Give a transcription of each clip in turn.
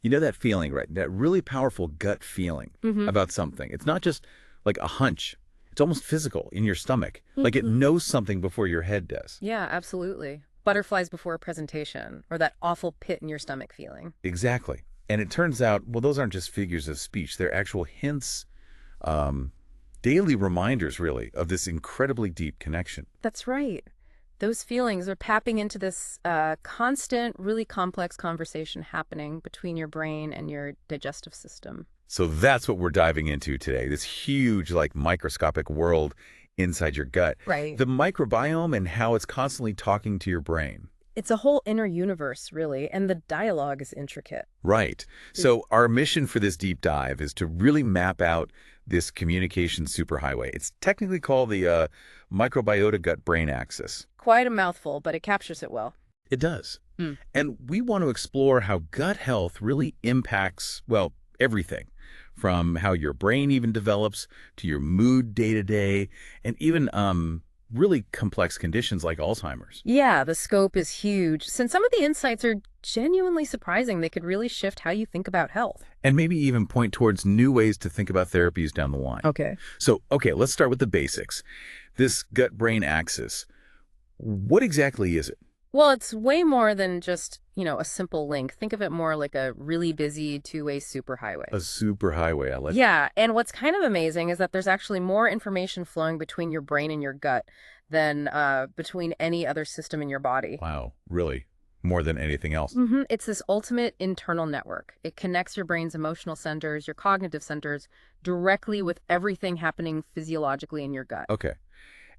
You know that feeling, right? That really powerful gut feeling Mm-hmm. about something. It's not just like a hunch. It's almost physical in your stomach. Like it Mm-hmm. knows something before your head does. Yeah, absolutely. Butterflies before a presentation, or that awful pit in your stomach feeling. Exactly. And it turns out, well, those aren't just figures of speech. They're actual hints, um, daily reminders, really, of this incredibly deep connection. That's right. Those feelings are tapping into this constant, really complex conversation happening between your brain and your digestive system. So that's what we're diving into today, this huge, like microscopic world inside your gut. Right. The microbiome and how it's constantly talking to your brain. It's a whole inner universe, really, and the dialogue is intricate. Right. So our mission for this deep dive is to really map out this communication superhighway. It's technically called the microbiota gut-brain axis. Quite a mouthful, but it captures it well. It does. Hmm. And we want to explore how gut health really impacts, well, everything, from how your brain even develops to your mood day to day, and even really complex conditions like Alzheimer's. Yeah, the scope is huge. Since some of the insights are genuinely surprising, they could really shift how you think about health. And maybe even point towards new ways to think about therapies down the line. Okay. So, okay, let's start with the basics. This gut-brain axis, what exactly is it? Well, it's way more than just, a simple link. Think of it more like a really busy two-way superhighway. A superhighway, I like. Yeah, and what's kind of amazing is that there's actually more information flowing between your brain and your gut than between any other system in your body. Wow, really? More than anything else? It's this ultimate internal network. It connects your brain's emotional centers, your cognitive centers, directly with everything happening physiologically in your gut. Okay.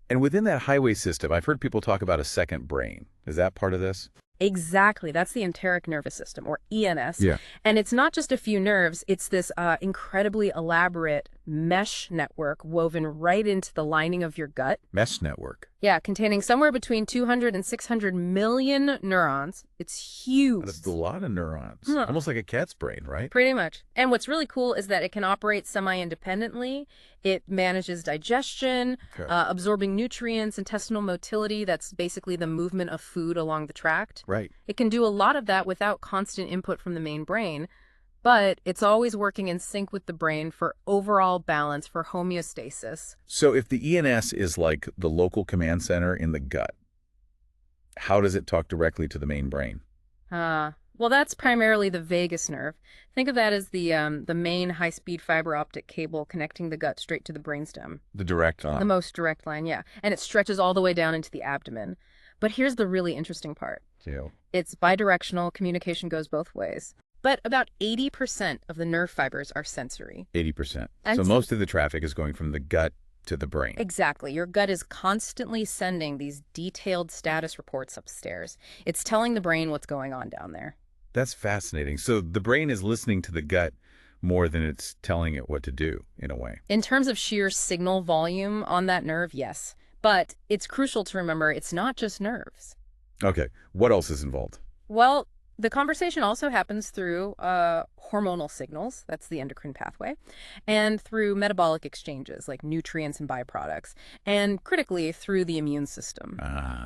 And within that highway system, I've heard people talk about a second brain. Is that part of this? Exactly. That's the enteric nervous system, or ENS. Yeah. And it's not just a few nerves. It's this incredibly elaborate mesh network woven right into the lining of your gut. Mesh network. Yeah, containing somewhere between 200 and 600 million neurons. It's huge. That's a lot of neurons. Huh. Almost like a cat's brain, right? Pretty much. And what's really cool is that it can operate semi-independently. It manages digestion, Okay. absorbing nutrients, intestinal motility. That's basically the movement of food along the tract. Right. It can do a lot of that without constant input from the main brain, but it's always working in sync with the brain for overall balance, for homeostasis. So if the ENS is like the local command center in the gut, how does it talk directly to the main brain? Well, that's primarily the vagus nerve. Think of that as the main high-speed fiber optic cable connecting the gut straight to the brainstem. The direct The most direct line, yeah. And it stretches all the way down into the abdomen. But here's the really interesting part. It's bidirectional. Communication goes both ways. But about 80% of the nerve fibers are sensory. 80%. And So most of the traffic is going from the gut to the brain. Exactly. Your gut is constantly sending these detailed status reports upstairs. It's telling the brain what's going on down there. That's fascinating. So the brain is listening to the gut more than it's telling it what to do, in a way. In terms of sheer signal volume on that nerve, yes. But it's crucial to remember it's not just nerves. Okay. What else is involved? Well, the conversation also happens through hormonal signals, that's the endocrine pathway, and through metabolic exchanges like nutrients and byproducts, and critically through the immune system.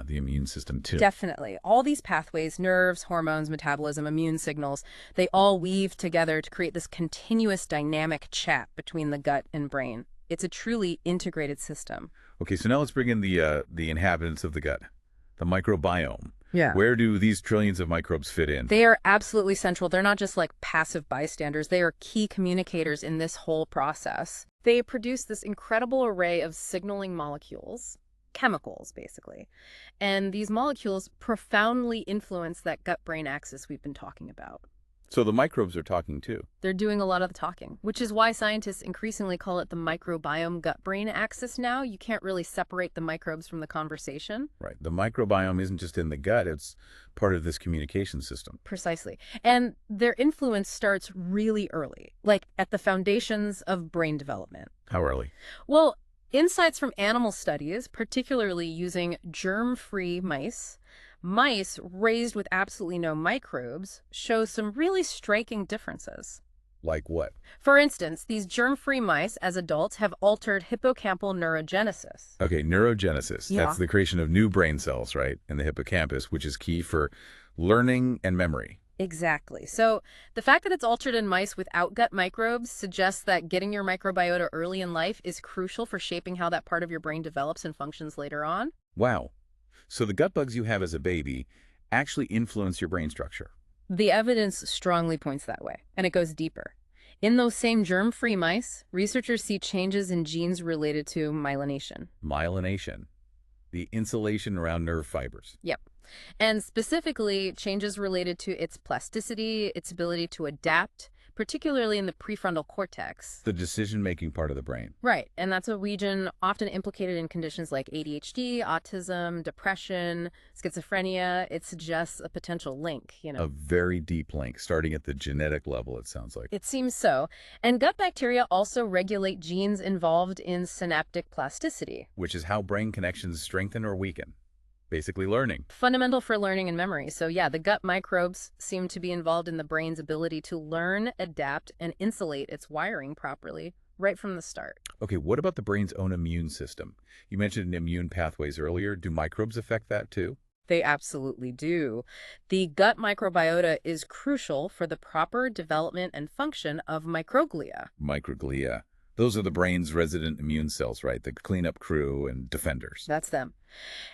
The immune system, too. Definitely. All these pathways, nerves, hormones, metabolism, immune signals, they all weave together to create this continuous dynamic chat between the gut and brain. It's a truly integrated system. Okay, so now let's bring in the inhabitants of the gut, the microbiome. Yeah. Where do these trillions of microbes fit in? They are absolutely central. They're not just like passive bystanders. They are key communicators in this whole process. They produce this incredible array of signaling molecules, chemicals, basically. And these molecules profoundly influence that gut-brain axis we've been talking about. So the microbes are talking too. They're doing a lot of the talking, which is why scientists increasingly call it the microbiome gut-brain axis now. You can't really separate the microbes from the conversation. Right. The microbiome isn't just in the gut, it's part of this communication system. Precisely. And their influence starts really early, like at the foundations of brain development. How early? Well, insights from animal studies, particularly using germ-free mice raised with absolutely no microbes, show some really striking differences. Like what? For instance, these germ-free mice as adults have altered hippocampal neurogenesis. Okay, neurogenesis. Yeah. That's the creation of new brain cells, right? In the hippocampus, which is key for learning and memory. Exactly. So the fact that it's altered in mice without gut microbes suggests that getting your microbiota early in life is crucial for shaping how that part of your brain develops and functions later on. Wow. So the gut bugs you have as a baby actually influence your brain structure. The evidence strongly points that way, and it goes deeper. In those same germ-free mice, researchers see changes in genes related to myelination. Myelination, the insulation around nerve fibers. Yep. And specifically, changes related to its plasticity, its ability to adapt, particularly in the prefrontal cortex. The decision-making part of the brain. Right, and that's a region often implicated in conditions like ADHD, autism, depression, schizophrenia. It suggests a potential link, A very deep link, starting at the genetic level, it sounds like. It seems so. And gut bacteria also regulate genes involved in synaptic plasticity. Which is how brain connections strengthen or weaken. Basically learning. Fundamental for learning and memory. So yeah, the gut microbes seem to be involved in the brain's ability to learn, adapt, and insulate its wiring properly right from the start. Okay, what about the brain's own immune system? You mentioned immune pathways earlier. Do microbes affect that too? They absolutely do. The gut microbiota is crucial for the proper development and function of microglia. Microglia. Those are the brain's resident immune cells, right? The cleanup crew and defenders. That's them.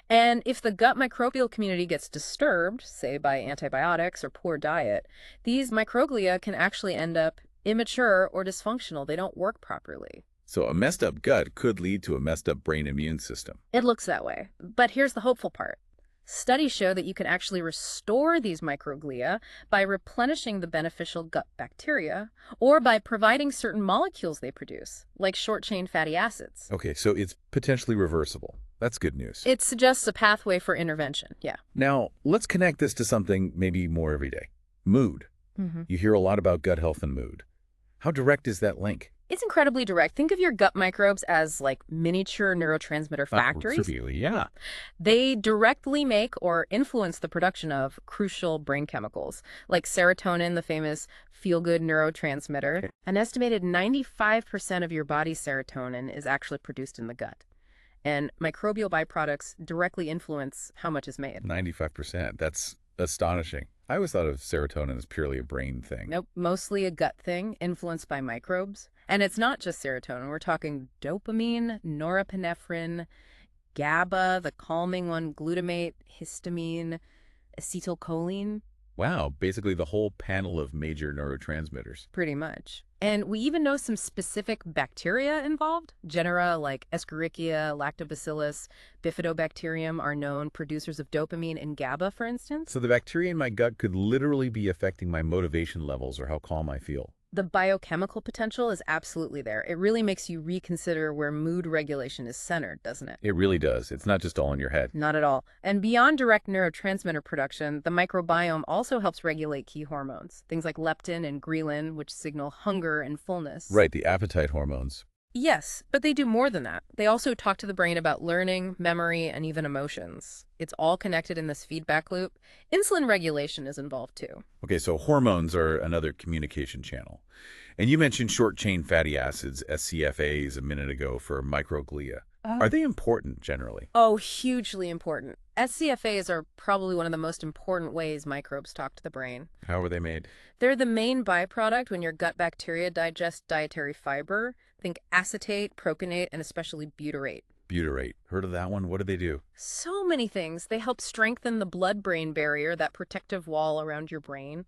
And if the gut microbial community gets disturbed, say by antibiotics or poor diet, these microglia can actually end up immature or dysfunctional. They don't work properly. So a messed up gut could lead to a messed up brain immune system. It looks that way. But here's the hopeful part. Studies show that you can actually restore these microglia by replenishing the beneficial gut bacteria or by providing certain molecules they produce, like short-chain fatty acids. Okay, so it's potentially reversible. That's good news. It suggests a pathway for intervention, yeah. Now, let's connect this to something maybe more everyday. Mood. You hear a lot about gut health and mood. How direct is that link? It's incredibly direct. Think of your gut microbes as like miniature neurotransmitter factories. Really, yeah. They directly make or influence the production of crucial brain chemicals, like serotonin, the famous feel-good neurotransmitter. An estimated 95% of your body's serotonin is actually produced in the gut. And microbial byproducts directly influence how much is made. 95%. That's astonishing. I always thought of serotonin as purely a brain thing. Nope, mostly a gut thing influenced by microbes. And it's not just serotonin. We're talking dopamine, norepinephrine, GABA, the calming one, glutamate, histamine, acetylcholine. Wow, basically the whole panel of major neurotransmitters. Pretty much. And we even know some specific bacteria involved. Genera like Escherichia, Lactobacillus, Bifidobacterium are known producers of dopamine and GABA, for instance. So the bacteria in my gut could literally be affecting my motivation levels or how calm I feel. The biochemical potential is absolutely there. It really makes you reconsider where mood regulation is centered, doesn't it? It really does. It's not just all in your head. Not at all. And beyond direct neurotransmitter production, the microbiome also helps regulate key hormones, things like leptin and ghrelin, which signal hunger and fullness. Right, the appetite hormones. Yes, but they do more than that. They also talk to the brain about learning, memory, and even emotions. It's all connected in this feedback loop. Insulin regulation is involved too. Okay, so hormones are another communication channel. And you mentioned short-chain fatty acids, SCFAs, a minute ago for microglia. Are they important generally? Oh, hugely important. SCFAs are probably one of the most important ways microbes talk to the brain. How are they made? They're the main byproduct when your gut bacteria digest dietary fiber. Think acetate, proconate, and especially butyrate. Butyrate. Heard of that one? What do they do? So many things. They help strengthen the blood-brain barrier, that protective wall around your brain.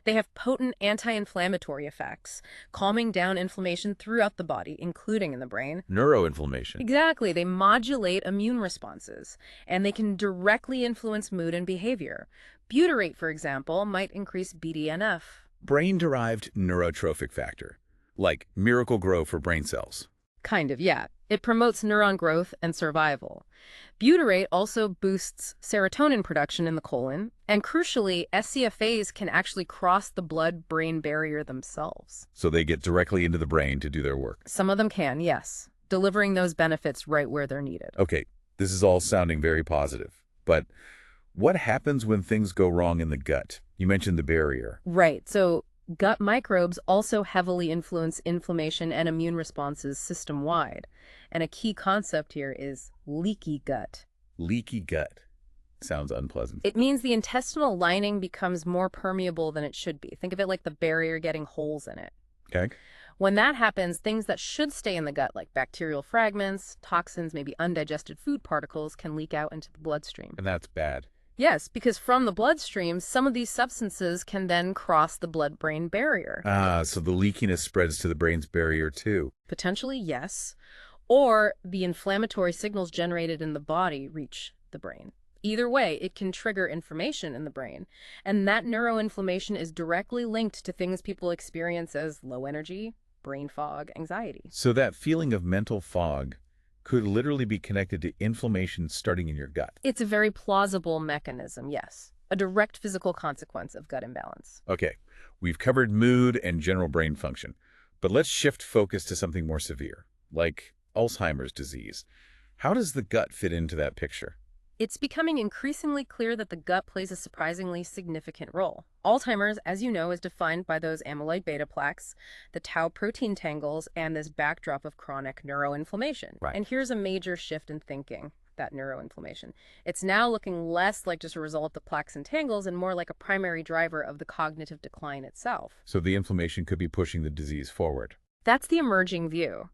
They have potent anti-inflammatory effects, calming down inflammation throughout the body, including in the brain. Neuroinflammation. Exactly. They modulate immune responses, and they can directly influence mood and behavior. Butyrate, for example, might increase BDNF. Brain-derived neurotrophic factor, like Miracle Grow for brain cells. Kind of, yeah. It promotes neuron growth and survival. Butyrate also boosts serotonin production in the colon, and crucially, SCFAs can actually cross the blood-brain barrier themselves. So they get directly into the brain to do their work. Some of them can, yes, delivering those benefits right where they're needed. Okay, this is all sounding very positive, but what happens when things go wrong in the gut? You mentioned the barrier. Right, so gut microbes also heavily influence inflammation and immune responses system-wide. And a key concept here is leaky gut. Leaky gut. Sounds unpleasant. It means the intestinal lining becomes more permeable than it should be. Think of it like the barrier getting holes in it. Okay. When that happens, things that should stay in the gut, like bacterial fragments, toxins, maybe undigested food particles, can leak out into the bloodstream. And that's bad. Yes, because from the bloodstream, some of these substances can then cross the blood-brain barrier. Ah, so the leakiness spreads to the brain's barrier too. Potentially, yes. Or the inflammatory signals generated in the body reach the brain. Either way, it can trigger inflammation in the brain. And that neuroinflammation is directly linked to things people experience as low energy, brain fog, anxiety. So that feeling of mental fog could literally be connected to inflammation starting in your gut. It's a very plausible mechanism, yes. A direct physical consequence of gut imbalance. Okay, we've covered mood and general brain function, but let's shift focus to something more severe, like Alzheimer's disease. How does the gut fit into that picture? It's becoming increasingly clear that the gut plays a surprisingly significant role. Alzheimer's, as you know, is defined by those amyloid beta plaques, the tau protein tangles, and this backdrop of chronic neuroinflammation. Right. And here's a major shift in thinking, that neuroinflammation. It's now looking less like just a result of the plaques and tangles and more like a primary driver of the cognitive decline itself. So the inflammation could be pushing the disease forward. That's the emerging view.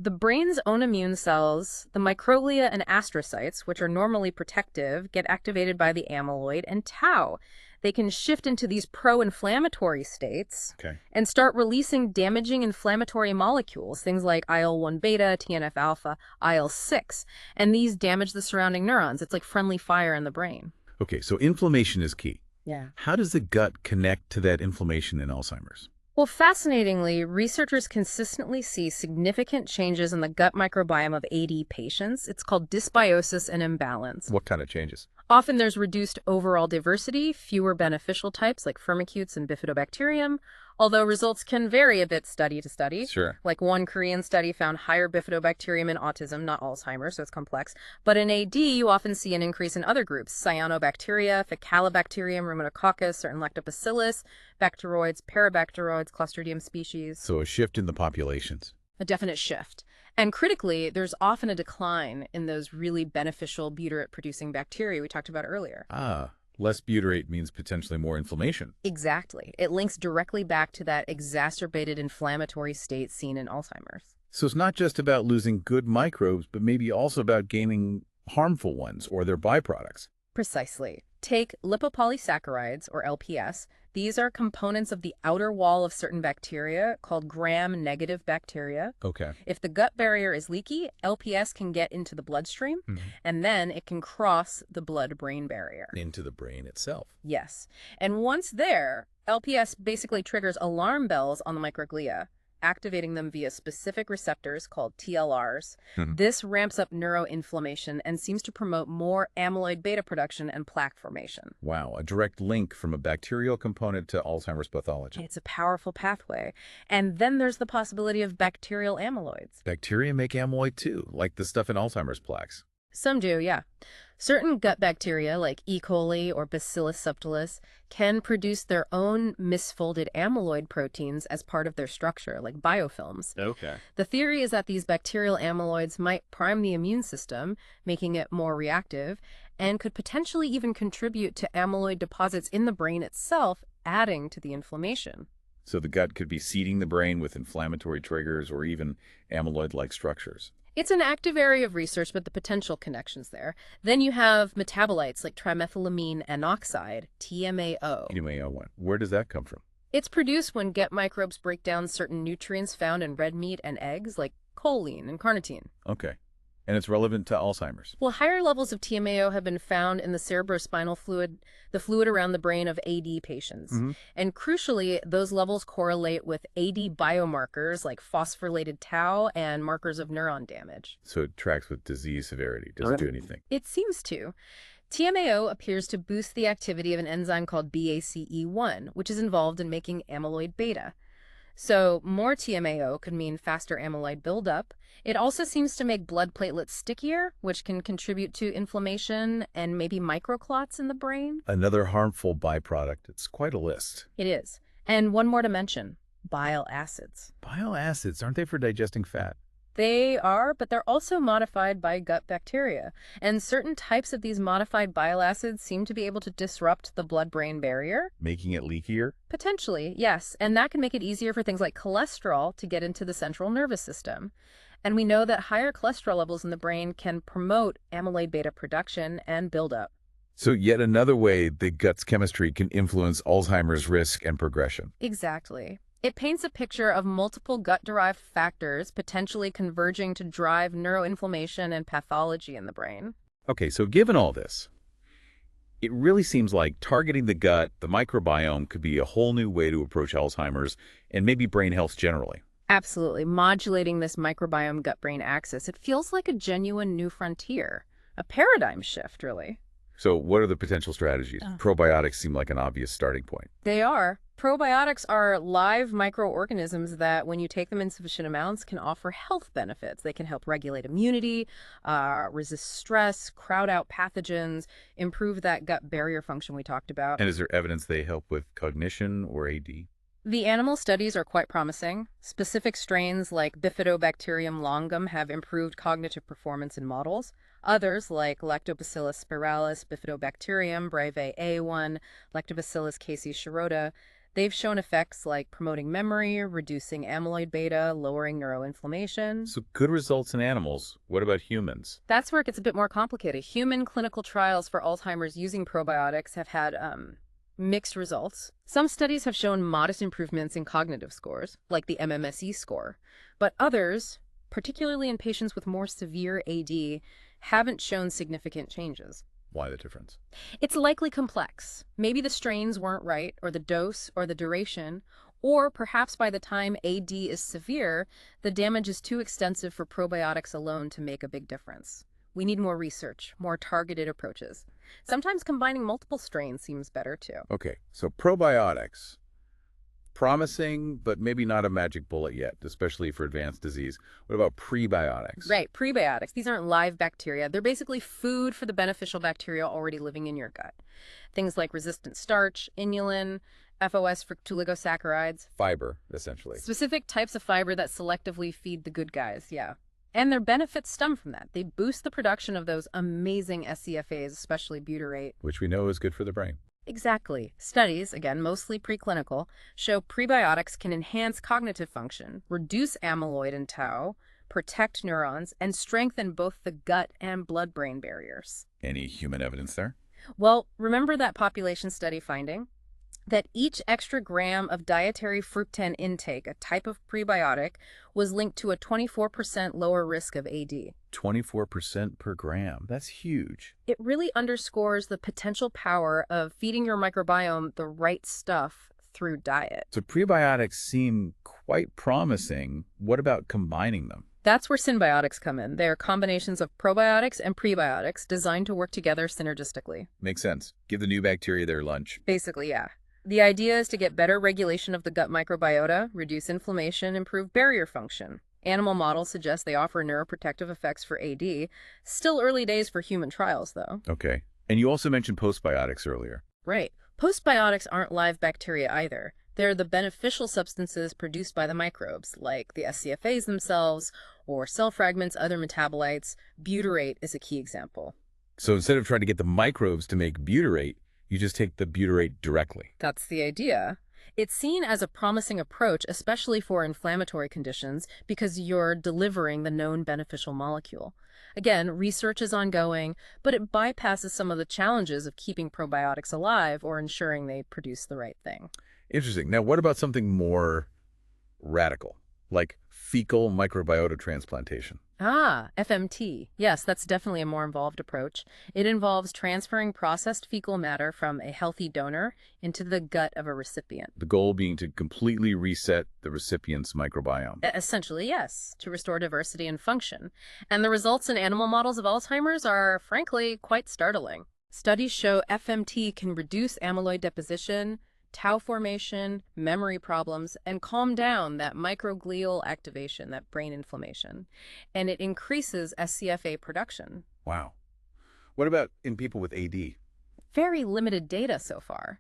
The brain's own immune cells, the microglia and astrocytes, which are normally protective, get activated by the amyloid and tau. They can shift into these pro-inflammatory states and start releasing damaging inflammatory molecules, things like IL-1 beta, TNF-alpha, IL-6, and these damage the surrounding neurons. It's like friendly fire in the brain. Okay, so inflammation is key. Yeah. How does the gut connect to that inflammation in Alzheimer's? Well, fascinatingly, researchers consistently see significant changes in the gut microbiome of AD patients. It's called dysbiosis and imbalance. What kind of changes? Often there's reduced overall diversity, fewer beneficial types like firmicutes and bifidobacterium, although results can vary a bit study to study. Sure. Like one Korean study found higher bifidobacterium in autism, not Alzheimer's, so it's complex. But in AD, you often see an increase in other groups, cyanobacteria, Faecalibacterium, Rhamnococcus, certain lactobacillus, bacteroids, parabacteroids, Clostridium species. So a shift in the populations. A definite shift. And critically, there's often a decline in those really beneficial butyrate-producing bacteria we talked about earlier. Ah, less butyrate means potentially more inflammation. Exactly. It links directly back to that exacerbated inflammatory state seen in Alzheimer's. So it's not just about losing good microbes, but maybe also about gaining harmful ones or their byproducts. Precisely. Take lipopolysaccharides, or LPS. These are components of the outer wall of certain bacteria called gram-negative bacteria. Okay. If the gut barrier is leaky, LPS can get into the bloodstream, and then it can cross the blood-brain barrier. Into the brain itself. Yes. And once there, LPS basically triggers alarm bells on the microglia, activating them via specific receptors called TLRs. This ramps up neuroinflammation and seems to promote more amyloid beta production and plaque formation. Wow, a direct link from a bacterial component to Alzheimer's pathology. It's a powerful pathway. And then there's the possibility of bacterial amyloids. Bacteria make amyloid too, like the stuff in Alzheimer's plaques. Some do, yeah. Certain gut bacteria, like E. coli or Bacillus subtilis, can produce their own misfolded amyloid proteins as part of their structure, like biofilms. Okay. The theory is that these bacterial amyloids might prime the immune system, making it more reactive, and could potentially even contribute to amyloid deposits in the brain itself, adding to the inflammation. So the gut could be seeding the brain with inflammatory triggers or even amyloid-like structures. It's an active area of research, but the potential connections there. Then you have metabolites like trimethylamine anoxide, TMAO. TMAO1. Where does that come from? It's produced when gut microbes break down certain nutrients found in red meat and eggs, like choline and carnitine. Okay. And it's relevant to Alzheimer's. Well, higher levels of TMAO have been found in the cerebrospinal fluid, the fluid around the brain of AD patients. And crucially, those levels correlate with AD biomarkers like phosphorylated tau and markers of neuron damage. So it tracks with disease severity. Does it do anything? It seems to. TMAO appears to boost the activity of an enzyme called BACE1, which is involved in making amyloid beta. So more TMAO could mean faster amyloid buildup. It also seems to make blood platelets stickier, which can contribute to inflammation and maybe microclots in the brain. Another harmful byproduct. It's quite a list. It is. And one more to mention, bile acids. Bile acids, aren't they for digesting fat? They are, but they're also modified by gut bacteria. And certain types of these modified bile acids seem to be able to disrupt the blood-brain barrier. Making it leakier? Potentially, yes. And that can make it easier for things like cholesterol to get into the central nervous system. And we know that higher cholesterol levels in the brain can promote amyloid beta production and buildup. So yet another way the gut's chemistry can influence Alzheimer's risk and progression. Exactly. It paints a picture of multiple gut-derived factors potentially converging to drive neuroinflammation and pathology in the brain. Okay, so given all this, it really seems like targeting the gut, the microbiome, could be a whole new way to approach Alzheimer's and maybe brain health generally. Absolutely. Modulating this microbiome gut-brain axis, it feels like a genuine new frontier. A paradigm shift, really. So what are the potential strategies? Probiotics seem like an obvious starting point. They are. Probiotics are live microorganisms that, when you take them in sufficient amounts, can offer health benefits. They can help regulate immunity, resist stress, crowd out pathogens, improve that gut barrier function we talked about. And is there evidence they help with cognition or AD? The animal studies are quite promising. Specific strains like Bifidobacterium longum have improved cognitive performance in models. Others, like Lactobacillus spiralis, Bifidobacterium, Breve A1, Lactobacillus casei shirota, they've shown effects like promoting memory, reducing amyloid beta, lowering neuroinflammation. So good results in animals. What about humans? That's where it gets a bit more complicated. Human clinical trials for Alzheimer's using probiotics have had mixed results. Some studies have shown modest improvements in cognitive scores, like the MMSE score, but others, particularly in patients with more severe AD, haven't shown significant changes. Why the difference? It's likely complex. Maybe the strains weren't right, or the dose, or the duration, or perhaps by the time AD is severe, the damage is too extensive for probiotics alone to make a big difference. We need more research, more targeted approaches. Sometimes combining multiple strains seems better too. Okay, so probiotics. Promising, but maybe not a magic bullet yet, especially for advanced disease. What about prebiotics? Right, prebiotics. These aren't live bacteria. They're basically food for the beneficial bacteria already living in your gut. Things like resistant starch, inulin, FOS fructooligosaccharides. Fiber, essentially. Specific types of fiber that selectively feed the good guys, yeah. And their benefits stem from that. They boost the production of those amazing SCFAs, especially butyrate. Which we know is good for the brain. Exactly. Studies, again, mostly preclinical, show prebiotics can enhance cognitive function, reduce amyloid and tau, protect neurons, and strengthen both the gut and blood-brain barriers. Any human evidence there? Well, remember that population study finding? That each extra gram of dietary fructan intake, a type of prebiotic, was linked to a 24% lower risk of AD. 24% per gram. That's huge. It really underscores the potential power of feeding your microbiome the right stuff through diet. So prebiotics seem quite promising. What about combining them? That's where symbiotics come in. They are combinations of probiotics and prebiotics designed to work together synergistically. Makes sense. Give the new bacteria their lunch. Basically, yeah. The idea is to get better regulation of the gut microbiota, reduce inflammation, improve barrier function. Animal models suggest they offer neuroprotective effects for AD. Still early days for human trials, though. Okay. And you also mentioned postbiotics earlier. Right. Postbiotics aren't live bacteria either. They're the beneficial substances produced by the microbes, like the SCFAs themselves, or cell fragments, other metabolites. Butyrate is a key example. So instead of trying to get the microbes to make butyrate, you just take the butyrate directly. That's the idea. It's seen as a promising approach, especially for inflammatory conditions, because you're delivering the known beneficial molecule. Again, research is ongoing, but it bypasses some of the challenges of keeping probiotics alive or ensuring they produce the right thing. Interesting. Now, what about something more radical, like fecal microbiota transplantation? FMT. Yes, that's definitely a more involved approach. It involves transferring processed fecal matter from a healthy donor into the gut of a recipient. The goal being to completely reset the recipient's microbiome. Essentially, yes, to restore diversity and function. And the results in animal models of Alzheimer's are, frankly, quite startling. Studies show FMT can reduce amyloid deposition, tau formation, memory problems, and calm down that microglial activation, that brain inflammation. And it increases SCFA production. Wow. What about in people with AD? Very limited data so far.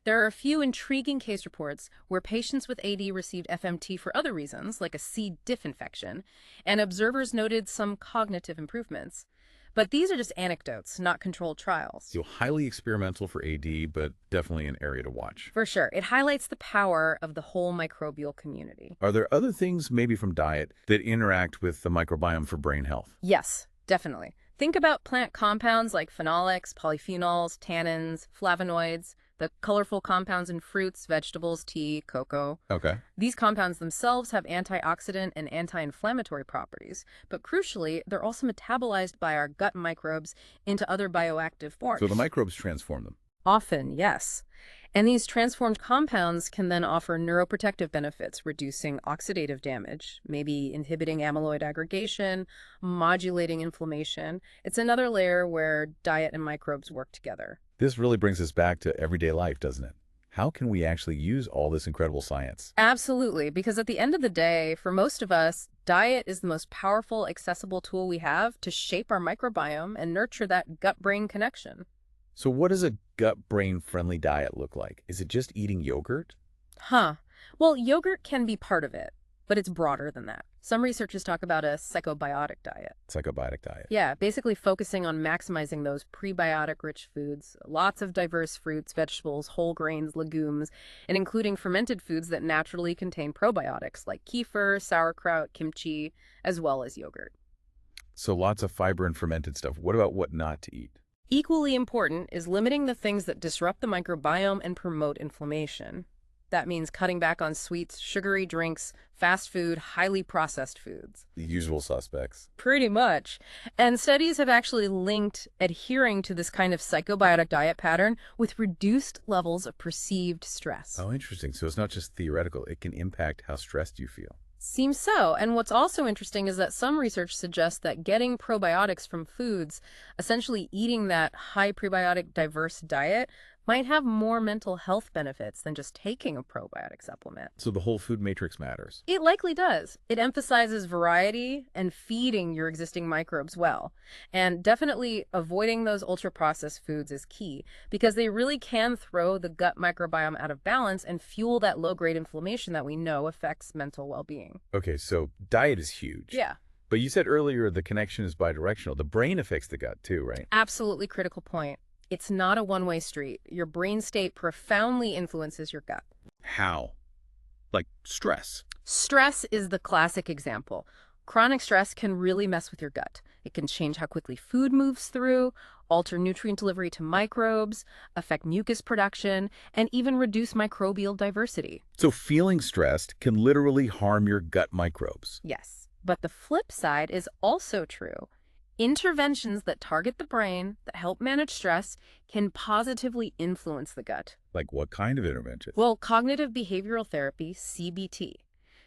There are a few intriguing case reports where patients with AD received FMT for other reasons, like a C. diff infection, and observers noted some cognitive improvements. But these are just anecdotes, not controlled trials. So highly experimental for AD, but definitely an area to watch. For sure, it highlights the power of the whole microbial community. Are there other things, maybe from diet, that interact with the microbiome for brain health? Yes, definitely. Think about plant compounds like phenolics, polyphenols, tannins, flavonoids, the colorful compounds in fruits, vegetables, tea, cocoa. Okay. These compounds themselves have antioxidant and anti-inflammatory properties, but crucially, they're also metabolized by our gut microbes into other bioactive forms. So the microbes transform them. Often, yes. And these transformed compounds can then offer neuroprotective benefits, reducing oxidative damage, maybe inhibiting amyloid aggregation, modulating inflammation. It's another layer where diet and microbes work together. This really brings us back to everyday life, doesn't it? How can we actually use all this incredible science? Absolutely, because at the end of the day, for most of us, diet is the most powerful, accessible tool we have to shape our microbiome and nurture that gut-brain connection. So what does a gut-brain friendly diet look like? Is it just eating yogurt? Well, yogurt can be part of it, but it's broader than that. Some researchers talk about a psychobiotic diet. Psychobiotic diet. Yeah, basically focusing on maximizing those prebiotic-rich foods, lots of diverse fruits, vegetables, whole grains, legumes, and including fermented foods that naturally contain probiotics like kefir, sauerkraut, kimchi, as well as yogurt. So lots of fiber and fermented stuff. What about what not to eat? Equally important is limiting the things that disrupt the microbiome and promote inflammation. That means cutting back on sweets, sugary drinks, fast food, highly processed foods. The usual suspects. Pretty much. And studies have actually linked adhering to this kind of psychobiotic diet pattern with reduced levels of perceived stress. Oh, interesting. So it's not just theoretical. It can impact how stressed you feel. Seems so. And what's also interesting is that some research suggests that getting probiotics from foods, essentially eating that high prebiotic diverse diet, might have more mental health benefits than just taking a probiotic supplement. So the whole food matrix matters. It likely does. It emphasizes variety and feeding your existing microbes well. And definitely avoiding those ultra-processed foods is key because they really can throw the gut microbiome out of balance and fuel that low-grade inflammation that we know affects mental well-being. Okay, so diet is huge. Yeah. But you said earlier the connection is bidirectional. The brain affects the gut too, right? Absolutely critical point. It's not a one-way street. Your brain state profoundly influences your gut. How? Like stress. Stress is the classic example. Chronic stress can really mess with your gut. It can change how quickly food moves through, alter nutrient delivery to microbes, affect mucus production, and even reduce microbial diversity. So feeling stressed can literally harm your gut microbes. Yes, but the flip side is also true. Interventions that target the brain, that help manage stress, can positively influence the gut. Like what kind of intervention? Well, cognitive behavioral therapy, CBT.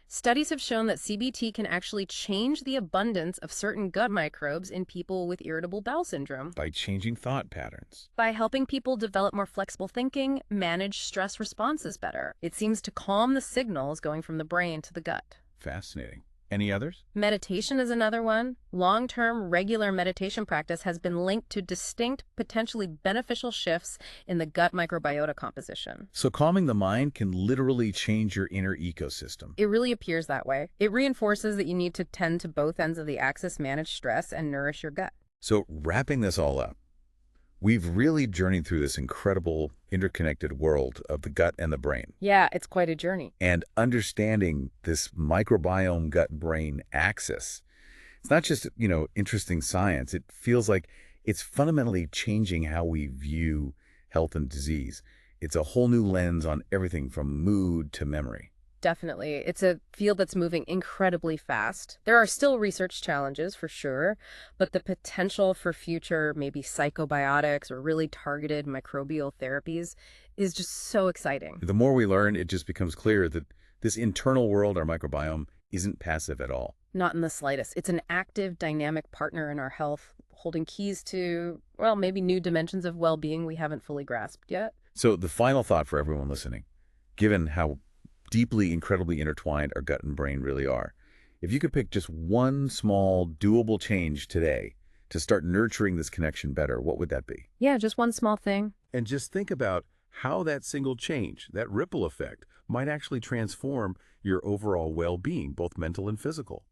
Studies have shown that CBT can actually change the abundance of certain gut microbes in people with irritable bowel syndrome. By changing thought patterns. By helping people develop more flexible thinking, manage stress responses better. It seems to calm the signals going from the brain to the gut. Fascinating. Any others? Meditation is another one. Long-term, regular meditation practice has been linked to distinct, potentially beneficial shifts in the gut microbiota composition. So calming the mind can literally change your inner ecosystem. It really appears that way. It reinforces that you need to tend to both ends of the axis, manage stress, and nourish your gut. So wrapping this all up, we've really journeyed through this incredible interconnected world of the gut and the brain. Yeah, it's quite a journey. And understanding this microbiome gut-brain axis, it's not just, interesting science. It feels like it's fundamentally changing how we view health and disease. It's a whole new lens on everything from mood to memory. Definitely. It's a field that's moving incredibly fast. There are still research challenges for sure, but the potential for future maybe psychobiotics or really targeted microbial therapies is just so exciting. The more we learn, it just becomes clear that this internal world, our microbiome, isn't passive at all. Not in the slightest. It's an active, dynamic partner in our health, holding keys to, well, maybe new dimensions of well-being we haven't fully grasped yet. So the final thought for everyone listening, given how deeply, incredibly intertwined our gut and brain really are. If you could pick just one small, doable change today to start nurturing this connection better, what would that be? Yeah, just one small thing. And just think about how that single change, that ripple effect, might actually transform your overall well-being, both mental and physical.